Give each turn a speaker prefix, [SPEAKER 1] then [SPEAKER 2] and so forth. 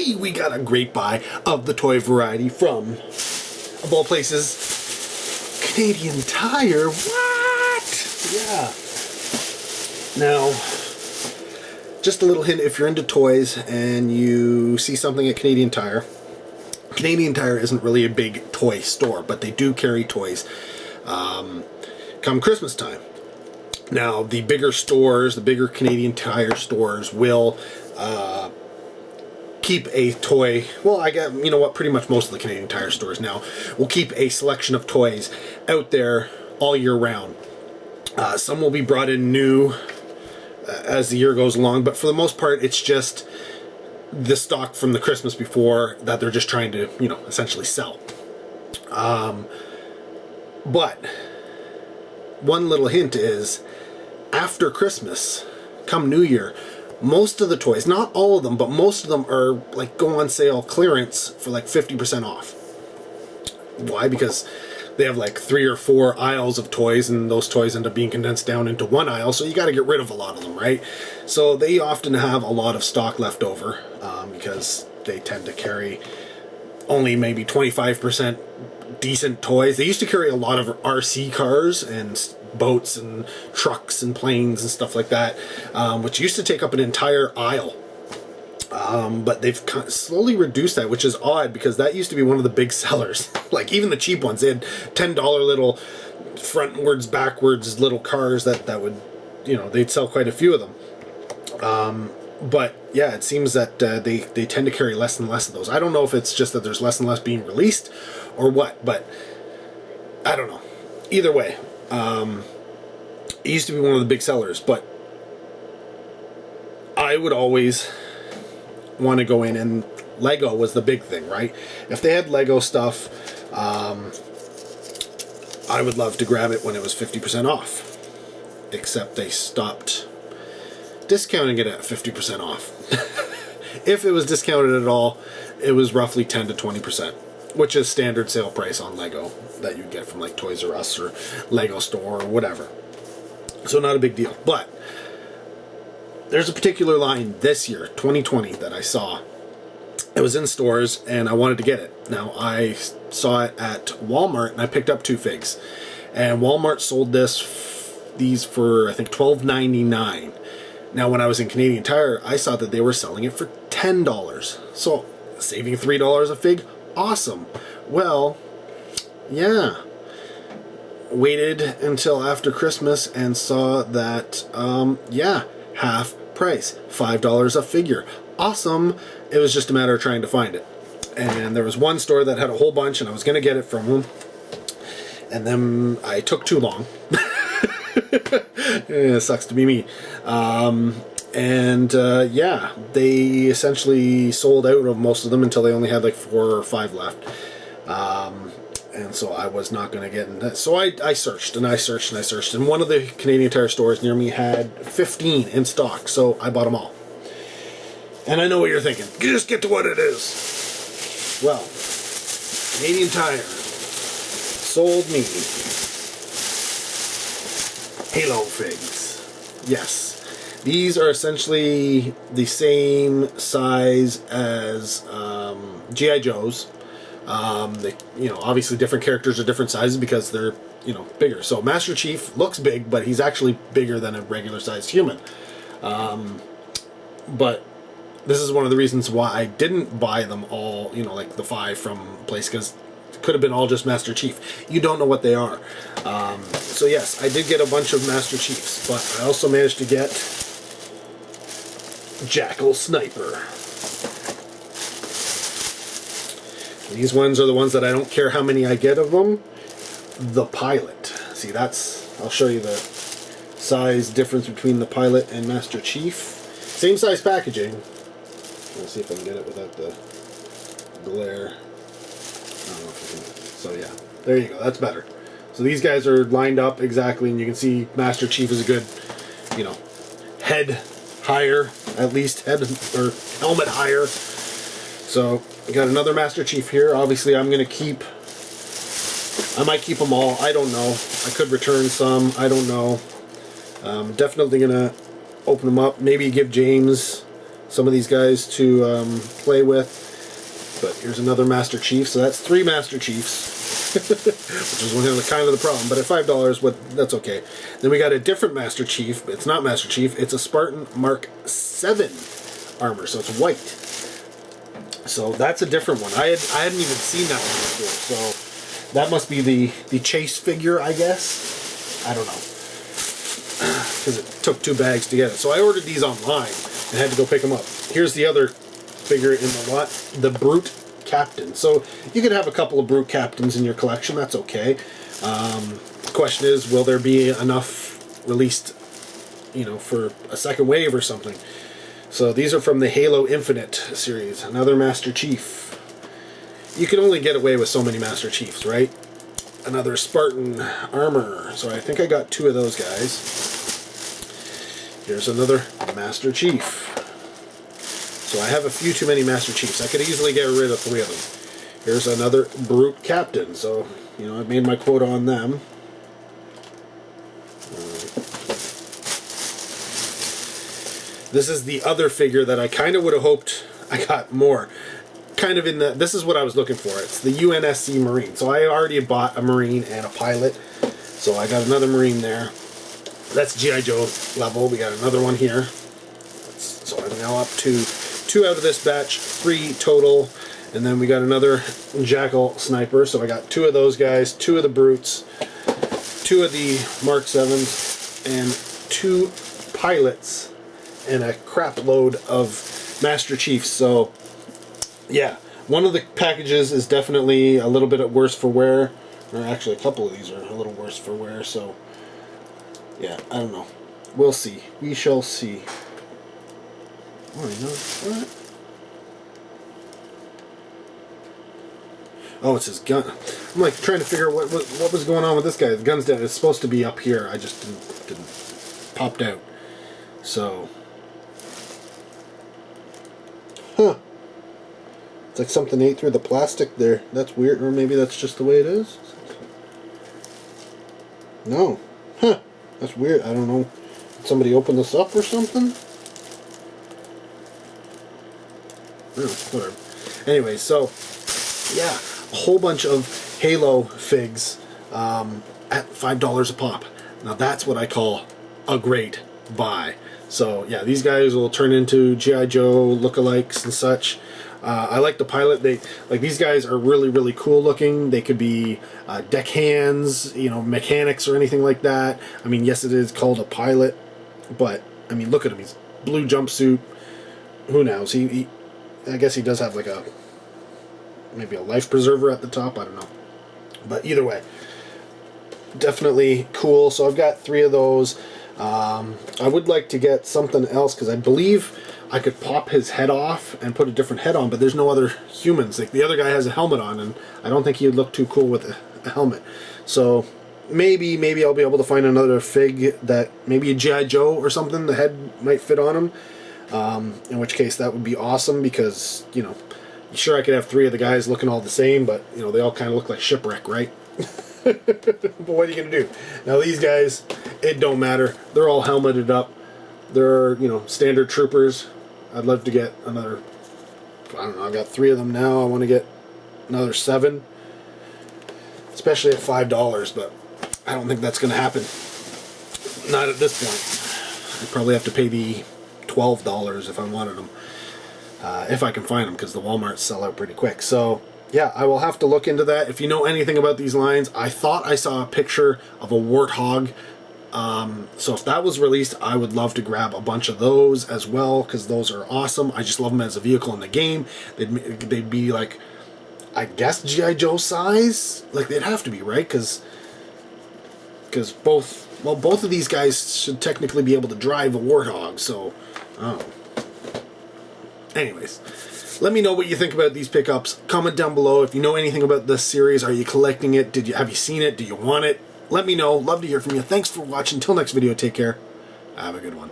[SPEAKER 1] today we got a great buy of the toy variety from, of all places, Canadian Tire. What? Yeah. Now, just a little hint, if you're into toys and you see something at Canadian Tire isn't really a big toy store, but they do carry toys come Christmas time. Now, the bigger stores, the bigger Canadian Tire stores will keep a toy, well, I guess, you know what, pretty much most of the Canadian Tire stores now will keep a selection of toys out there all year round. Some will be brought in new as the year goes along, but for the most part, it's just the stock from the Christmas before that they're just trying to, you know, essentially sell. But one little hint is, after Christmas, come New Year, most of the toys, not all of them, but most of them are like go on sale clearance for like 50% off. Why? Because they have like 3 or 4 aisles of toys, and those toys end up being condensed down into one aisle, so you got to get rid of a lot of them, right? So they often have a lot of stock left over because they tend to carry only maybe 25% decent toys. They used to carry a lot of RC cars and boats and trucks and planes and stuff like that, which used to take up an entire aisle. But they've slowly reduced that, which is odd because that used to be one of the big sellers. Like even the cheap ones, they had $10 little frontwards, backwards little cars that would, you know, they'd sell quite a few of them. But yeah, it seems that they tend to carry less and less of those. I don't know if it's just that there's less and less being released or what, but I don't know. Either way, it used to be one of the big sellers, but I would always want to go in, and Lego was the big thing, right? If they had Lego stuff, I would love to grab it when it was 50% off. Except they stopped discounting it at 50% off. If it was discounted at all, it was roughly 10 to 20%, which is standard sale price on Lego that you get from like Toys R Us or Lego Store or whatever. So not a big deal. But there's a particular line this year, 2020, that I saw. It was in stores and I wanted to get it. Now, I saw it at Walmart and I picked up 2 figs. And Walmart sold these for, I think, $12.99. Now, when I was in Canadian Tire, I saw that they were selling it for $10. So, saving $3 a fig? Awesome. Well, yeah. Waited until after Christmas and saw that, yeah, half price, $5 a figure. Awesome. It was just a matter of trying to find it. And there was one store that had a whole bunch and I was going to get it from them. And then I took too long. It sucks to be me. Yeah, they essentially sold out of most of them until they only had like 4 or 5 left. And so I was not going to get in that. So I searched and I searched and I searched. And one of the Canadian Tire stores near me had 15 in stock. So I bought them all. And I know what you're thinking. Just get to what it is. Well, Canadian Tire sold me Halo figs. Yes. These are essentially the same size as G.I. Joes. They, you know, obviously different characters are different sizes because they're, you know, bigger. So Master Chief looks big, but he's actually bigger than a regular sized human. But this is one of the reasons why I didn't buy them all, you know, like the 5 from place, because it could have been all just Master Chief. You don't know what they are. So yes, I did get a bunch of Master Chiefs, but I also managed to get Jackal Sniper. These ones are the ones that I don't care how many I get of them. The Pilot. See, that's... I'll show you the size difference between the Pilot and Master Chief. Same size packaging. Let's see if I can get it without the glare. I don't know if I can... So yeah, there you go. That's better. So these guys are lined up exactly, and you can see Master Chief is a good, you know, head higher, at least head or helmet higher. So we got another Master Chief here. Obviously, I'm going to keep... I might keep them all. I don't know. I could return some. I don't know. Definitely going to open them up. Maybe give James some of these guys to play with. But here's another Master Chief, so that's 3 Master Chiefs, which is kind of the problem. But at $5, that's okay. Then we got a different Master Chief. It's not Master Chief. It's a Spartan Mark 7 armor, so it's white. So that's a different one. I hadn't even seen that one before. So that must be the chase figure, I guess. I don't know, because it took 2 bags to get it. So I ordered these online and had to go pick them up. Here's the other figure in the lot, the Brute Captain. So you could have a couple of Brute Captains in your collection, that's okay. The question is, will there be enough released, for a second wave or something? So these are from the Halo Infinite series, another Master Chief. You can only get away with so many Master Chiefs, right? Another Spartan armor. So I think I got 2 of those guys. Here's another Master Chief. So I have a few too many Master Chiefs. I could easily get rid of 3 of them. Here's another Brute Captain. So, I've made my quota on them. This is the other figure that I kind of would have hoped I got more. Kind of this is what I was looking for. It's the UNSC Marine. So I already bought a Marine and a pilot. So I got another Marine there. That's G.I. Joe level. We got another one here. So I'm now up to 2 out of this batch, 3 total, and then we got another Jackal Sniper, so I got 2 of those guys, 2 of the Brutes, 2 of the Mark 7s, and 2 pilots, and a crap load of Master Chiefs. So yeah, one of the packages is definitely a little bit worse for wear, or actually a couple of these are a little worse for wear, so yeah, I don't know. We'll see. We shall see. Oh, what? Oh, it's his gun. I'm like trying to figure out what was going on with this guy. The gun's dead. It's supposed to be up here. I just didn't popped out. So, huh? It's like something ate through the plastic there. That's weird, or maybe that's just the way it is. No, huh? That's weird. I don't know. Did somebody open this up or something? Whatever. Anyway, so yeah, a whole bunch of Halo figs at $5 a pop. Now that's what I call a great buy. So yeah, these guys will turn into G.I. Joe lookalikes and such. I like the pilot. These guys are really, really cool looking. They could be deckhands, mechanics or anything like that. I mean, yes, it is called a pilot, but I mean, look at him. He's blue jumpsuit. Who knows? I guess he does have like maybe a life preserver at the top. I don't know. But either way, definitely cool. So I've got 3 of those. I would like to get something else because I believe I could pop his head off and put a different head on, but there's no other humans. Like the other guy has a helmet on, and I don't think he would look too cool with a helmet. So maybe I'll be able to find another fig that maybe a G.I. Joe or something. The head might fit on him. In which case that would be awesome because, sure I could have 3 of the guys looking all the same, but, they all kind of look like Shipwreck, right? But what are you going to do? Now these guys, it don't matter. They're all helmeted up. They're, standard troopers. I'd love to get another, I don't know, I've got 3 of them now. I want to get another 7. Especially at $5, but I don't think that's going to happen. Not at this point. I'd probably have to pay the $12 if I wanted them, if I can find them, because the Walmarts sell out pretty quick. So yeah, I will have to look into that. If you know anything about these lines, I thought I saw a picture of a Warthog, so if that was released, I would love to grab a bunch of those as well, because those are awesome. I just love them as a vehicle in the game. They'd be like, I guess G.I. Joe size, like they'd have to be, right? Because both of these guys should technically be able to drive a Warthog, so anyways, let me know what you think about these pickups. Comment down below if you know anything about this series. Are you collecting it? Have you seen it? Do you want it? Let me know. Love to hear from you. Thanks for watching. Until next video, take care. Have a good one.